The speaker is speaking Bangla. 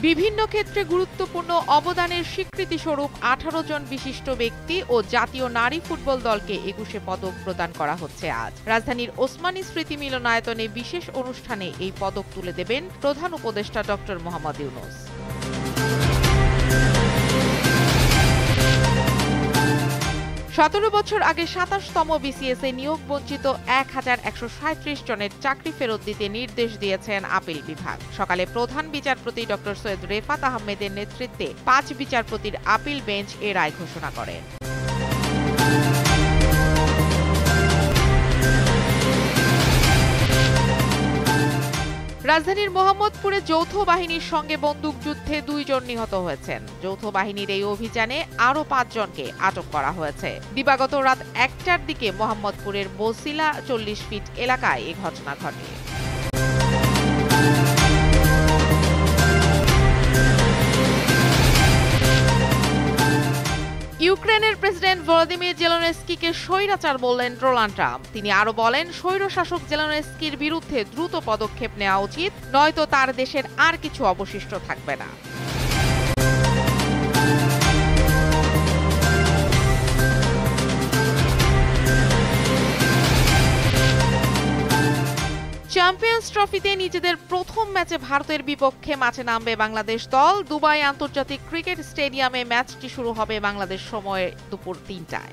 বিভিন্ন ক্ষেত্রে গুরুত্বপূর্ণ অবদানের স্বীকৃতিস্বরূপ 18 জন বিশিষ্ট ব্যক্তি ও জাতীয় নারী ফুটবল দলকে 21 পদক প্রদান করা হচ্ছে আজ। রাজধানীর ওসমানী স্মৃতি মিলনায়তনে বিশেষ অনুষ্ঠানে এই পদক তুলে দেবেন প্রধান উপদেষ্টা ডক্টর মোহাম্মদ ইউনূস। 17 বছর আগে 27তম বিসিএসে নিয়োগ বঞ্চিত 1137 জনের চাকরি ফেরত দিতে নির্দেশ দিয়েছেন আপিল বিভাগ। সকালে প্রধান বিচারপতি ডক্টর সৈয়দ রেফাত আহমেদের নেতৃত্বে 5 বিচারপতির আপিল বেঞ্চ এ রায় ঘোষণা করেন। রাজধানীর মোহাম্মদপুরে যৌথ বাহিনীর সঙ্গে বন্দুকযুদ্ধে 2 জন নিহত হয়েছেন। যৌথ বাহিনীর এই অভিযানে আরও 5 জনকে আটক করা হয়েছে। দিবাগত রাত 1টার দিকে মোহাম্মদপুরের বসিলা 40 ফিট এলাকায় এ ঘটনা ঘটে। ইউক্রেনের প্রেসিডেন্ট ভলোদিমির জেলেনস্কিকে স্বৈরাচার বললেন ডোনাল্ড ট্রাম্প। তিনি আরো বলেন, স্বৈরশাসক জেলেনস্কির বিরুদ্ধে দ্রুত পদক্ষেপ নেওয়া উচিত, নয়তো তার দেশের আর কিছু অবশিষ্ট থাকবে না। চ্যাম্পিয়ন্স ট্রফিতে নিজেদের প্রথম ম্যাচে ভারতের বিপক্ষে মাঠে নামবে বাংলাদেশ দল। দুবাই আন্তর্জাতিক ক্রিকেট স্টেডিয়ামে ম্যাচটি শুরু হবে বাংলাদেশ সময়ে দুপুর 3টায়।